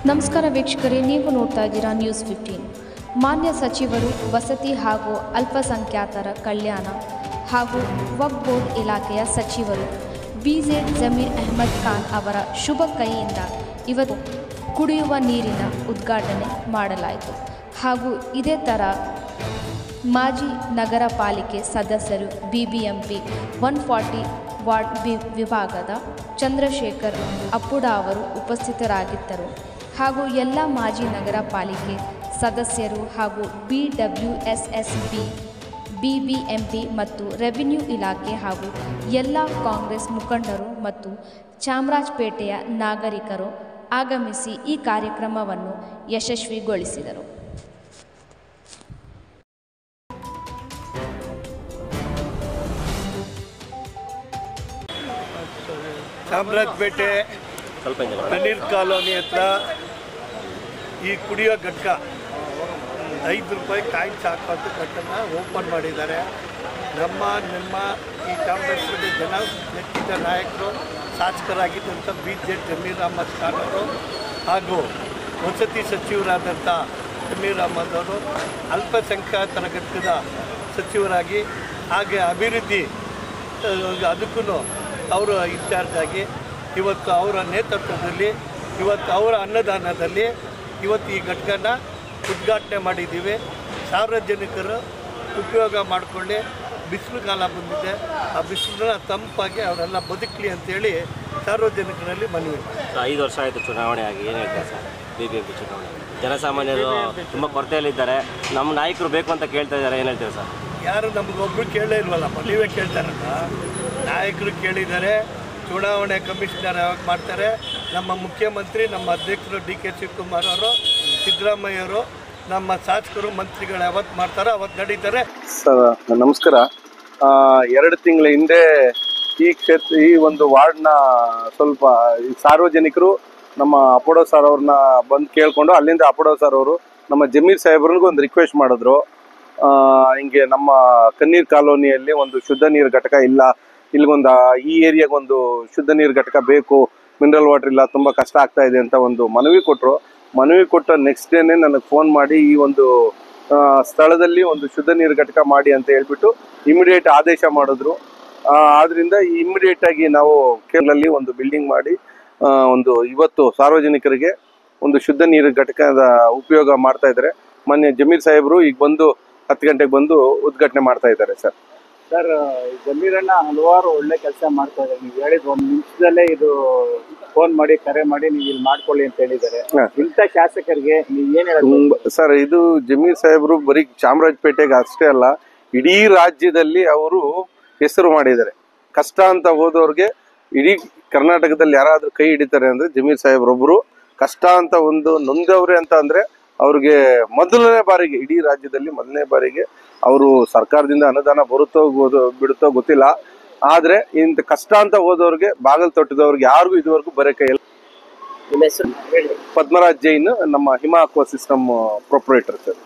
ನಮಸ್ಕಾರ ವೀಕ್ಷಕರೇ, ನೀವು ನೋಡ್ತಾ ಇದ್ದೀರಾ ನ್ಯೂಸ್ 15. ಮಾನ್ಯ ಸಚಿವರು ವಸತಿ ಹಾಗೂ ಅಲ್ಪಸಂಖ್ಯಾತರ ಕಲ್ಯಾಣ ಹಾಗೂ ವಕ್ಫ್ ಬೋರ್ಡ್ ಇಲಾಖೆಯ ಸಚಿವರು ಬಿಜೆಡ್ ಜಮೀರ್ ಅಹ್ಮದ್ ಖಾನ್ ಅವರ ಶುಭ ಕೈಯಿಂದ ಇವತ್ತು ಕುಡಿಯುವ ನೀರಿನ ಉದ್ಘಾಟನೆ ಮಾಡಲಾಯಿತು. ಹಾಗೂ ಇದೇ ಥರ ಮಾಜಿ ನಗರ ಪಾಲಿಕೆ ಸದಸ್ಯರು ಬಿಬಿಎಂಪಿ 140 ವಾರ್ಡ್ ವಿಭಾಗದ ಚಂದ್ರಶೇಖರ್ ಅಪ್ಪುಡ ಅವರು ಉಪಸ್ಥಿತರಾಗಿದ್ದರು. ಹಾಗೂ ಎಲ್ಲ ಮಾಜಿ ನಗರ ಪಾಲಿಕೆ ಸದಸ್ಯರು ಹಾಗೂ BWSSB, BBMP ಮತ್ತು ರೆವಿನ್ಯೂ ಇಲಾಖೆ ಹಾಗೂ ಎಲ್ಲ ಕಾಂಗ್ರೆಸ್ ಮುಖಂಡರು ಮತ್ತು ಚಾಮರಾಜಪೇಟೆಯ ನಾಗರಿಕರು ಆಗಮಿಸಿ ಈ ಕಾರ್ಯಕ್ರಮವನ್ನು ಯಶಸ್ವಿಗೊಳಿಸಿದರು. ಚಾಮರಾಜಪೇಟೆ ಪನ್ನೀರ್ ಕಾಲೋನಿ ಹತ್ರ ಈ ಕುಡಿಯೋ ಘಟಕ ₹5 ಕಾಯಿನ್ಸ್ ಹಾಕುವಂಥ ಘಟಕನ ಓಪನ್ ಮಾಡಿದ್ದಾರೆ. ನಿಮ್ಮ ಈ ಚಾಮರಾಜಪೇಟೆ ಜನ ನೆಚ್ಚಿದ ನಾಯಕರು, ಶಾಸಕರಾಗಿದ್ದಂಥ ಬಿಜೆಡ್ ಜಮೀರ್ ಅಹ್ಮದ್ ಖಾನ್ ಅವರು ಹಾಗೂ ವಸತಿ ಸಚಿವರಾದಂಥ ಜಮೀರ್ ಅಹ್ಮದ್ ಅವರು ಅಲ್ಪಸಂಖ್ಯಾತರ ಘಟಕದ ಸಚಿವರಾಗಿ ಹಾಗೆ ಅಭಿವೃದ್ಧಿ ಅದಕ್ಕೂ ಅವರು ಇನ್ಚಾರ್ಜ್ ಆಗಿ ಇವತ್ತು ಅವರ ನೇತೃತ್ವದಲ್ಲಿ ಇವತ್ತು ಅವರ ಅನ್ನದಾನದಲ್ಲಿ ಇವತ್ತು ಈ ಘಟಕನ ಉದ್ಘಾಟನೆ ಮಾಡಿದ್ದೀವಿ. ಸಾರ್ವಜನಿಕರು ಉಪಯೋಗ ಮಾಡಿಕೊಳ್ಳಿ. ಬಿಸಿಲು ಕಾಲ ಬಂದಿದೆ, ಆ ಬಿಸಿಲನ್ನ ತಂಪಾಗಿ ಅವರೆಲ್ಲ ಬದುಕಲಿ ಅಂತೇಳಿ ಸಾರ್ವಜನಿಕರಲ್ಲಿ ಮನವಿ. 5 ವರ್ಷ ಆಯಿತು ಚುನಾವಣೆ ಆಗಿ. ಏನು ಹೇಳ್ತಾರೆ ಸರ್ BBMP ಚುನಾವಣೆ? ಜನಸಾಮಾನ್ಯರು ತುಂಬ ಕೊರತೆಯಲ್ಲಿದ್ದಾರೆ. ನಮ್ಮ ನಾಯಕರು ಬೇಕು ಅಂತ ಕೇಳ್ತಾ ಇದ್ದಾರೆ. ಏನು ಹೇಳ್ತೀವಿ ಸರ್? ಯಾರು ನಮಗೊಬ್ಬರು ಕೇಳೇ ಇಲ್ವಲ್ಲಪ್ಪ, ನೀವೇ ಕೇಳ್ತಾರಲ್ಲ. ನಾಯಕರು ಕೇಳಿದ್ದಾರೆ, ಚುನಾವಣೆ ಕಮಿಷನರ್ ಯಾವಾಗ ಮಾಡ್ತಾರೆ, ನಮ್ಮ ಮುಖ್ಯಮಂತ್ರಿ, ನಮ್ಮ ಅಧ್ಯಕ್ಷರು DK ಶಿವಕುಮಾರ್ ಅವರು, ಸಿದ್ದರಾಮಯ್ಯವರು, ನಮ್ಮ ಶಾಸಕರು, ಮಂತ್ರಿಗಳು ಯಾವತ್ತು ಮಾಡ್ತಾರೋ ಅವತ್ತು ನಡೀತಾರೆ. ಸರ್ ನಮಸ್ಕಾರ. 2 ತಿಂಗಳ ಹಿಂದೆ ಈ ಒಂದು ವಾರ್ಡ್ನ ಸ್ವಲ್ಪ ಸಾರ್ವಜನಿಕರು ನಮ್ಮ ಅಪೋಡೋ ಸರ್ ಅವ್ರನ್ನ ಬಂದು ಕೇಳಿಕೊಂಡು ಅಲ್ಲಿಂದ ಅಪೋಡೋ ಸರ್ ಅವರು ನಮ್ಮ ಜಮೀರ್ ಸಾಹೇಬ್ರಿಗೂ ಒಂದು ರಿಕ್ವೆಸ್ಟ್ ಮಾಡಿದ್ರು. ಹಿಂಗೆ ನಮ್ಮ ಕನ್ನೀರ್ ಕಾಲೋನಿಯಲ್ಲಿ ಒಂದು ಶುದ್ಧ ನೀರು ಘಟಕ ಇಲ್ಲ, ಇಲ್ಲಿಗೊಂದು ಈ ಏರಿಯಾಗೊಂದು ಶುದ್ಧ ನೀರು ಘಟಕ ಬೇಕು, ಮಿನರಲ್ ವಾಟರ್ ಇಲ್ಲ, ತುಂಬ ಕಷ್ಟ ಆಗ್ತಾ ಇದೆ ಅಂತ ಒಂದು ಮನವಿ ಕೊಟ್ಟರು. ಮನವಿ ಕೊಟ್ಟ ನೆಕ್ಸ್ಟ್ ಡೇನೇ ನನಗೆ ಫೋನ್ ಮಾಡಿ ಈ ಒಂದು ಸ್ಥಳದಲ್ಲಿ ಒಂದು ಶುದ್ಧ ನೀರು ಘಟಕ ಮಾಡಿ ಅಂತ ಹೇಳ್ಬಿಟ್ಟು ಇಮಿಡಿಯೇಟ್ ಆದೇಶ ಮಾಡಿದ್ರು. ಆದ್ದರಿಂದ ಇಮಿಡಿಯೇಟಾಗಿ ನಾವು ಕೇರಳಲ್ಲಿ ಒಂದು ಬಿಲ್ಡಿಂಗ್ ಮಾಡಿ ಒಂದು ಇವತ್ತು ಸಾರ್ವಜನಿಕರಿಗೆ ಒಂದು ಶುದ್ಧ ನೀರು ಘಟಕದ ಉಪಯೋಗ ಮಾಡ್ತಾ ಇದ್ದಾರೆ. ಮೊನ್ನೆ ಜಮೀರ್ ಸಾಹೇಬರು ಈಗ ಬಂದು 10 ಗಂಟೆಗೆ ಬಂದು ಉದ್ಘಾಟನೆ ಮಾಡ್ತಾ ಇದ್ದಾರೆ. ಸರ್ ಜಮೀರಣ್ಣ ಹಲವಾರು ಒಳ್ಳೆ ಕೆಲಸ ಮಾಡ್ತಾ ಇದ್ದಾರೆ. ನೀವು ಹೇಳಿದ್ 1 ನಿಮಿಷದಲ್ಲೇ ಇದು ಫೋನ್ ಮಾಡಿ ಕರೆ ಮಾಡಿ ನೀವು ಇಲ್ಲಿ ಮಾಡ್ಕೊಳ್ಳಿ ಅಂತ ಹೇಳಿದ್ದಾರೆ. ಇಂಥ ಶಾಸಕರಿಗೆ ನೀವು ಏನ್ ಹೇಳೋದು ಸರ್? ಇದು ಜಮೀರ್ ಸಾಹೇಬರು ಬರೀ ಚಾಮರಾಜಪೇಟೆಗೆ ಅಷ್ಟೇ ಅಲ್ಲ, ಇಡೀ ರಾಜ್ಯದಲ್ಲಿ ಅವರು ಹೆಸರು ಮಾಡಿದ್ದಾರೆ. ಕಷ್ಟ ಅಂತ ಹೋದವ್ರಿಗೆ ಇಡೀ ಕರ್ನಾಟಕದಲ್ಲಿ ಯಾರಾದ್ರೂ ಕೈ ಹಿಡಿತಾರೆ ಅಂದ್ರೆ ಜಮೀರ್ ಸಾಹೇಬ್ರೊಬ್ರು. ಕಷ್ಟ ಅಂತ ಒಂದು ನೊಂದವ್ರೆ ಅಂತ ಅಂದ್ರೆ ಅವ್ರಿಗೆ ಮೊದಲನೇ ಬಾರಿಗೆ ಇಡೀ ರಾಜ್ಯದಲ್ಲಿ ಮೊದಲನೇ ಬಾರಿಗೆ ಅವರು ಸರ್ಕಾರದಿಂದ ಅನುದಾನ ಬರುತ್ತೋ ಬಿಡುತ್ತೋ ಗೊತ್ತಿಲ್ಲ, ಆದ್ರೆ ಇಂಥ ಕಷ್ಟ ಅಂತ ಹೋದವ್ರಿಗೆ ಬಾಗಲ್ ತೊಟ್ಟದವ್ರಿಗೆ ಯಾರಿಗೂ ಇದುವರೆಗೂ ಬರೋಕೆ ಇಲ್ಲ. ಪದ್ಮರಾಜ್ ಜೈನ್, ನಮ್ಮ ಹಿಮ ಅಕ್ವಾ ಸಿಸ್ಟಮ್ ಪ್ರೊಪ್ರೈಟರ್ ಸರ್.